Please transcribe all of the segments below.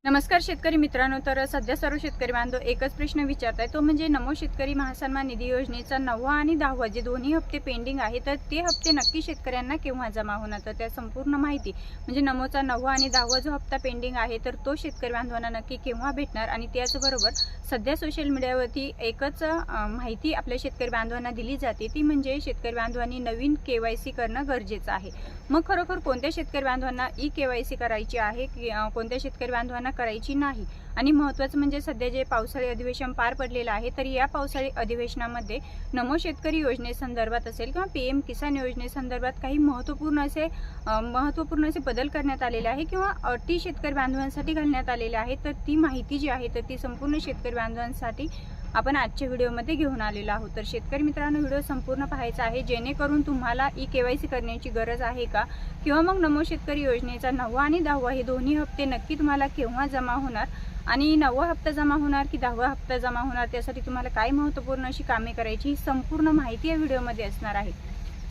नमस्कार शेतकरी मित्रांनो, तर सध्या सर्व शेतकरी बांधव एकच प्रश्न विचारताय, तो म्हणजे नमो शेतकरी महासन्मान निधी योजनेचा 9वा आणि 10वा जे दोन्ही हप्ते पेंडिंग आहे, तर ते हप्ते नक्की शेतकऱ्यांना केव्हा जमा होणार. तर त्या संपूर्ण माहिती म्हणजे नमोचा 9वा आणि 10वा जो हप्ता पेंडिंग आहे, तर तो शेतकरी बांधवांना नक्की केव्हा भेटणार आणि त्याचबरोबर सध्या सोशल मीडियावरती एकच माहिती आपल्या शेतकरी बांधवांना दिली जाते, ती म्हणजे शेतकरी बांधवांनी नवीन KYC करणं गरजेचं आहे. मग खरोखर कोणत्या शेतकरी बांधवांना KYC करायची आहे, कोणत्या शेतकरी बांधवांना करायची नाही. आणि महत्त्वाचं म्हणजे सध्या जे पावसाळी अधिवेशन पार पडलेलं आहे, तर या पावसाळी अधिवेशनामध्ये नमो शेतकरी योजनेसंदर्भात असेल किंवा PM किसान योजनेसंदर्भात काही महत्त्वपूर्ण असे बदल करण्यात आलेले आहे किंवा अटी शेतकरी बांधवांसाठी घालण्यात आलेल्या आहेत. तर ती माहिती जी आहे, तर ती संपूर्ण शेतकरी बांधवांसाठी आपण आजच्या व्हिडिओमध्ये घेऊन आलेलो आहोत. तर शेतकरी मित्रांनो, व्हिडिओ संपूर्ण पाहायचा आहे, जेणेकरून तुम्हाला KYC करण्याची गरज आहे का, किंवा मग नमो शेतकरी योजनेचा 9वा आणि 10वा हे दोन्ही हप्ते नक्की तुम्हाला केव्हा जमा होणार आणि 9वा हप्ता जमा होणार की 10वा हप्ता जमा होणार, त्यासाठी तुम्हाला काय महत्त्वपूर्ण अशी कामे करायची, ही संपूर्ण माहिती या व्हिडिओमध्ये असणार आहे.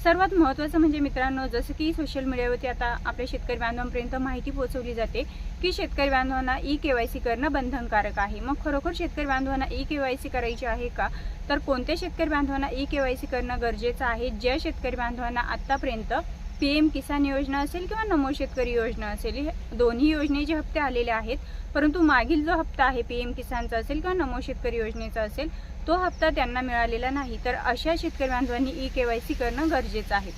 सर्वात महत्त्वाचं म्हणजे मित्रांनो, जसं की सोशल मीडियावरती आता आपल्या शेतकरी बांधवांपर्यंत माहिती पोहोचवली जाते की शेतकरी बांधवांना KYC करणं बंधनकारक आहे. मग खरोखर शेतकरी बांधवांना KYC करायची आहे का, तर कोणत्या शेतकरी बांधवांना KYC करणं गरजेचं आहे. ज्या शेतकरी बांधवांना आत्तापर्यंत PM किसान योजना असेल किंवा नमो शेतकरी योजना असेल, हे दोन्ही योजनेचे हप्ते आलेले आहेत, परंतु मागील जो हप्ता आहे PM किसानचा असेल किंवा नमो शेतकरी योजनेचा असेल, तो हप्ता त्यांना मिळालेला नाही, तर अशा शेतकरी बांधवांनी KYC करणं गरजेचं आहे.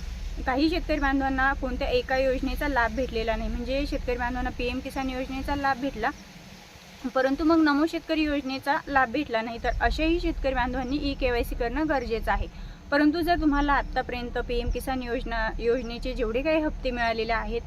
काही शेतकरी बांधवांना कोणत्या एका योजनेचा लाभ भेटलेला नाही, म्हणजे शेतकरी बांधवांना PM किसान योजनेचा लाभ भेटला, परंतु मग नमो शेतकरी योजनेचा लाभ भेटला नाही, तर अशाही शेतकरी बांधवांनी KYC करणं गरजेचं आहे. परंतु जर तुम्हाला आत्तापर्यंत PM किसान योजनेचे जेवढे काही हप्ते मिळालेले आहेत,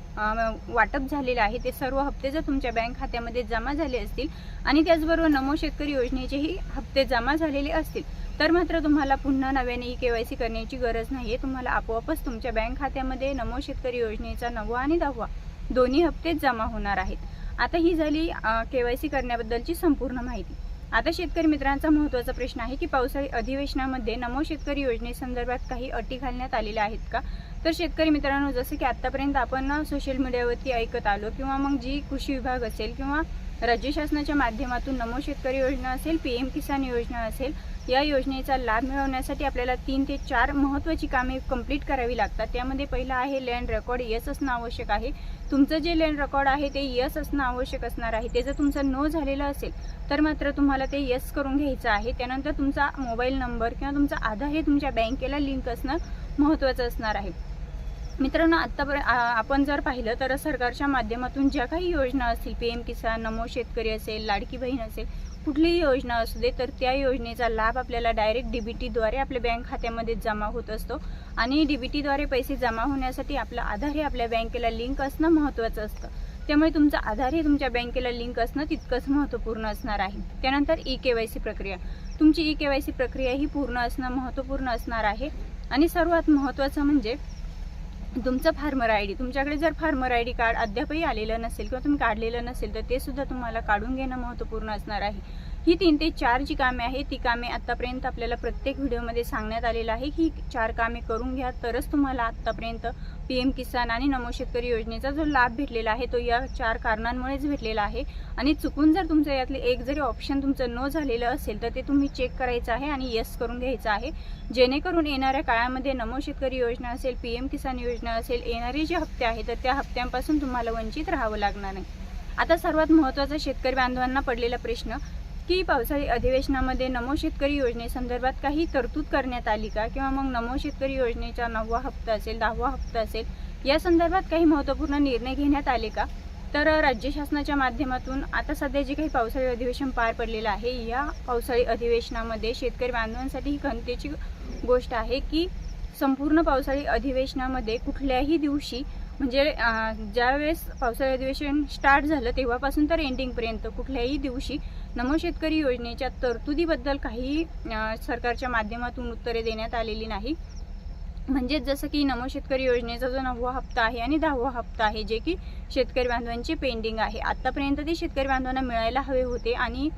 वाटप झालेले आहे, ते सर्व हप्ते जर तुमच्या बँक खात्यामध्ये जमा झाले असतील आणि त्याचबरोबर नमो शेतकरी योजनेचेही हप्ते जमा झालेले असतील, तर मात्र तुम्हाला पुन्हा नव्याने KYC करण्याची गरज नाही आहे. तुम्हाला आपोआपच तुमच्या बँक खात्यामध्ये नमो शेतकरी योजनेचा 9वा आणि 10वा दोन्ही हप्ते जमा होणार आहेत. आता ही झाली KYC करण्याबद्दलची संपूर्ण माहिती. आता शेतकरी मित्रांचा महत्त्वाचा प्रश्न आहे की पावसाळी अधिवेशनामध्ये नमो शेतकरी योजनेसंदर्भात काही अटी घालण्यात आलेल्या आहेत का. तर शेतकरी मित्रांनो, जसं की आत्तापर्यंत आपण सोशल मीडियावरती ऐकत आलो किंवा मग जी कृषी विभाग असेल किंवा राज्य शासनाच्या माध्यमातून नमो शेतकरी योजना असेल, PM किसान योजना असेल, या योजनेचा लाभ मिळवण्यासाठी आपल्याला 3 ते 4 महत्त्वाची कामे कंप्लीट करावी लागतात. त्यामध्ये पहिलं आहे लँड रेकॉर्ड यस असणं आवश्यक आहे. तुमचं जे लँड रेकॉर्ड आहे ते यस असणं आवश्यक असणार आहे. ते जर तुमचं नो झालेलं असेल तर मात्र तुम्हाला ते यस करून घ्यायचं आहे. त्यानंतर तुमचा मोबाईल नंबर किंवा तुमचा आधार हे तुमच्या बँकेला लिंक असणं महत्त्वाचं असणार आहे. मित्रांनो, आपण जर पाहिलं तर सरकारच्या माध्यमातून ज्या काही योजना असतील, PM किसान, नमो शेतकरी असेल, लाडकी बहीण असेल, कुठलीही योजना असू दे, तर त्या योजनेचा लाभ आपल्याला डायरेक्ट DBTद्वारे आपल्या बँक खात्यामध्ये जमा होत असतो आणि DBTद्वारे पैसे जमा होण्यासाठी आपलं आधार हे आपल्या बँकेला लिंक असणं महत्त्वाचं असतं. त्यामुळे तुमचं आधार हे तुमच्या बँकेला लिंक असणं तितकंच महत्त्वपूर्ण असणार आहे. त्यानंतर KYC प्रक्रिया, तुमची KYC प्रक्रिया ही पूर्ण असणं महत्त्वपूर्ण असणार आहे. आणि सर्वात महत्त्वाचं म्हणजे तुमचं फार्मर ID. तुमच्याकडे जर फार्मर ID कार्ड अद्यापही आलेलं नसेल किंवा तुम्ही काढलेलं नसेल, तर ते सुद्धा तुम्हाला काढून घेणं महत्त्वपूर्ण असणार आहे. ही 3 ते 4 जी कामे आहेत, ती कामे आत्तापर्यंत आपल्याला प्रत्येक व्हिडिओमध्ये सांगण्यात आलेलं आहे की 4 कामे करून घ्या, तरच तुम्हाला आत्तापर्यंत PM किसान आणि नमो शेतकरी योजनेचा जो लाभ भेटलेला आहे, तो या 4 कारणांमुळेच भेटलेला आहे. आणि चुकून जर तुमचं यातले एक जरी ऑप्शन तुमचं नो झालेलं असेल, तर ते तुम्ही चेक करायचं आहे आणि यस करून घ्यायचं आहे, जेणेकरून येणाऱ्या काळामध्ये नमो शेतकरी योजना असेल, PM किसान योजना असेल, येणारे जे हप्ते आहेत, तर त्या हप्त्यांपासून तुम्हाला वंचित राहावं लागणार नाही. आता सर्वात महत्त्वाचा शेतकरी बांधवांना पडलेला प्रश्न की पावसाळी अधिवेशनामध्ये नमो शेतकरी योजनेसंदर्भात काही तरतूद करण्यात आली का, किंवा मग नमो शेतकरी योजनेचा 9वा हप्ता असेल, 10वा हप्ता असेल, या संदर्भात काही महत्त्वपूर्ण निर्णय घेण्यात आले का. तर राज्य शासनाच्या माध्यमातून आता सध्या जे काही पावसाळी अधिवेशन पार पडलेलं आहे, या पावसाळी अधिवेशनामध्ये शेतकरी बांधवांसाठी ही खंतेची गोष्ट आहे की संपूर्ण पावसाळी अधिवेशनामध्ये कुठल्याही दिवशी, म्हणजे ज्यावेळेस पावसाळी अधिवेशन स्टार्ट झालं तेव्हापासून तर एंडिंगपर्यंत कुठल्याही दिवशी नमो शेतकरी योजनेच्या तरतुदीबद्दल काही सरकारच्या माध्यमातून उत्तरे देण्यात आलेली नाही. म्हणजे जसं की नमो शेतकरी योजनेचा जो 9वा हप्ता आहे आणि 10वा हप्ता आहे, जे की शेतकरी बांधवांचे पेंडिंग आहे, आत्तापर्यंत ते शेतकरी बांधवांना मिळायला हवे होते आणि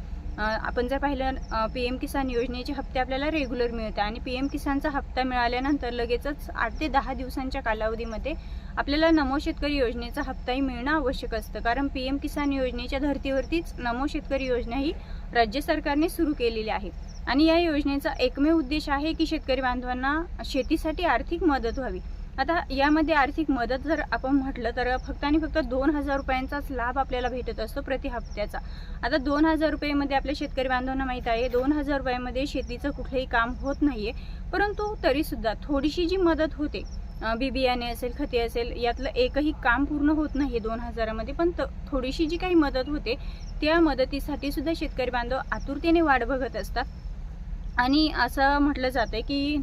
आपण जर पाहिलं PM किसान योजनेचे हप्ते आपल्याला रेग्युलर मिळतात आणि PM किसानचा हप्ता मिळाल्यानंतर लगेचच 8 ते 10 दिवसांच्या कालावधीमध्ये आपल्याला नमो शेतकरी योजनेचा हप्ताही मिळणं आवश्यक असतं. कारण PM किसान योजनेच्या धर्तीवरतीच नमो शेतकरी योजना ही राज्य सरकारने सुरू केलेली आहे आणि या योजनेचा एकमेव उद्देश आहे की शेतकरी बांधवांना शेतीसाठी आर्थिक मदत व्हावी. आता यामध्ये आर्थिक मदत जर आपण म्हटलं तर फक्त आणि फक्त 2,000 रुपयांचाच लाभ आपल्याला भेटत असतो प्रति हप्त्याचा. आता 2,000 रुपयेमध्ये आपल्या शेतकरी बांधवांना माहीत आहे 2,000 रुपयामध्ये शेतीचं कुठलंही काम होत नाहीये, परंतु तरीसुद्धा थोडीशी जी मदत होते, बी बियाणे असेल, खते असेल, यातलं एकही काम पूर्ण होत नाही 2,000मध्ये, पण थोडीशी जी काही मदत होते त्या मदतीसाठी सुद्धा शेतकरी बांधव आतुरतेने वाट बघत असतात. आणि असं म्हटलं जातं की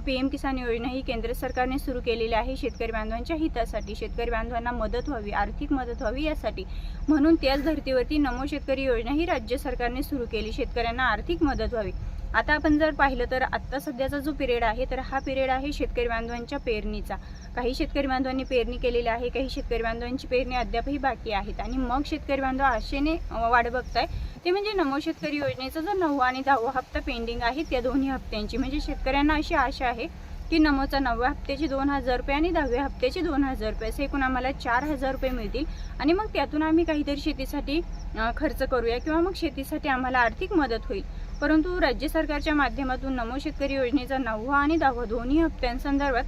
PM किसान योजना ही केंद्र सरकारने सुरू केलेली आहे शेतकरी बांधवांच्या हितासाठी, शेतकरी बांधवांना मदत व्हावी, आर्थिक मदत व्हावी यासाठी. म्हणून त्याच धर्तीवरती नमो शेतकरी योजना ही राज्य सरकारने सुरू केली, शेतकऱ्यांना आर्थिक मदत व्हावी. आता आपण जर पाहिलं तर आत्ता सध्याचा जो पिरियड आहे तर हा पिरियड आहे शेतकरी बांधवांच्या पेरणीचा. काही शेतकरी बांधवांनी पेरणी केलेली आहे, काही शेतकरी बांधवांची पेरणी अद्यापही बाकी आहेत आणि मग शेतकरी बांधव आशेने वाट बघताय ते म्हणजे नमो शेतकरी योजनेचा जो 9वा आणि 10वा हप्ता पेंडिंग आहे त्या दोन्ही हप्त्यांची. म्हणजे शेतकऱ्यांना अशी आशा आहे की नमोचा 9व्या हप्त्याचे 2,000 रुपये आणि 10व्या हप्त्याचे 2,000 रुपये असे एकूण आम्हाला 4,000 रुपये मिळतील आणि मग त्यातून आम्ही काहीतरी शेतीसाठी खर्च करूया किंवा मग शेतीसाठी आम्हाला आर्थिक मदत होईल. परंतु राज्य सरकारच्या माध्यमातून नमो शेतकरी योजनेचा 9वा आणि 10वा दोन्ही हप्त्यांसंदर्भात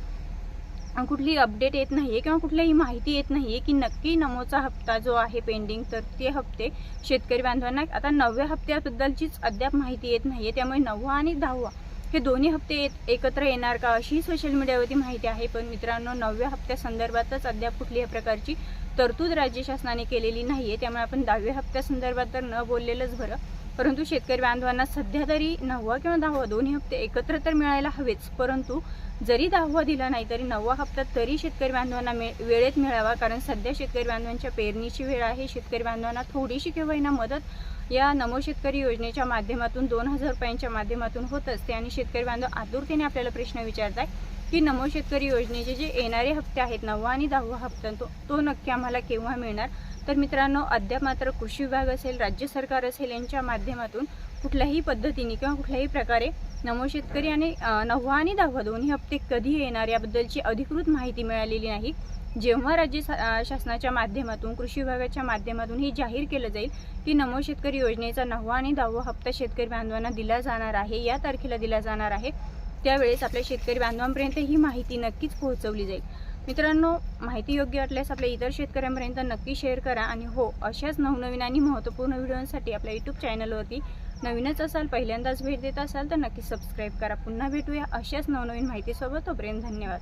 कुठली अपडेट येत नाहीये किंवा कुठलीही माहिती येत नाहीये की नक्की नमोचा हप्ता जो आहे पेंडिंग तर ते हप्ते शेतकरी बांधवांना आता 9व्या हप्त्याबद्दलचीच अद्याप माहिती येत नाहीये. त्यामुळे 9वा आणि 10वा हे दोन्ही हप्ते एकत्र येणार का अशी सोशल मीडियावरती माहिती आहे. पण मित्रांनो, 9व्या हप्त्यासंदर्भातच अद्याप कुठल्याही प्रकारची तरतूद राज्य शासनाने केलेली नाहीये. त्यामुळे आपण 10व्या हप्त्यासंदर्भात तर न बोललेलंच बरं. परंतु शेतकरी बांधवांना सध्या तरी 9वा किंवा 10वा दोन्ही हप्ते एकत्र तर मिळायला हवेच, परंतु जरी 10वा दिला नाही तरी 9वा हप्ता तरी शेतकरी बांधवांना वेळेत मिळावा. कारण सध्या शेतकरी बांधवांच्या पेरणीची वेळ आहे. शेतकरी बांधवांना थोडीशी केव्हाही मदत या नमो शेतकरी योजनेच्या माध्यमातून 2,000 रुपयांच्या माध्यमातून होत असते आणि शेतकरी बांधव आतुरतेने आपल्याला प्रश्न विचारताय की नमो शेतकरी योजनेचे जे येणारे हप्ते आहेत 9वा आणि 10वा हप्ता तो नक्की आम्हाला केव्हा मिळणार. तर मित्रांनो, अद्याप मात्र कृषी विभाग असेल, राज्य सरकार असेल यांच्या माध्यमातून कुठल्याही पद्धतीने किंवा कुठल्याही प्रकारे नमो शेतकरी आणि 9वा आणि 10वा दोन्ही हप्ते कधी येणार याबद्दलची अधिकृत माहिती मिळालेली नाही. जेव्हा राज्य शासनाच्या माध्यमातून कृषी विभागाच्या माध्यमातून हे जाहीर केलं जाईल की नमो शेतकरी योजनेचा 9वा आणि 10वा हप्ता शेतकरी बांधवांना दिला जाणार आहे, या तारखेला दिला जाणार आहे, त्यावेळेस आपल्या शेतकरी बांधवांपर्यंत ही माहिती नक्कीच पोहोचवली जाईल. मित्रांनो, माहिती योग्य वाटल्यास आपल्या इतर शेतकऱ्यांपर्यंत नक्की शेअर करा आणि हो, अशाच नवनवीन आणि महत्त्वपूर्ण व्हिडिओसाठी आपल्या यूट्यूब चॅनलवरती नवीनच असाल, पहिल्यांदाच भेट देत असाल तर नक्की सबस्क्राईब करा. पुन्हा भेटूया अशाच नवनवीन माहितीसोबत. तोपर्यंत धन्यवाद.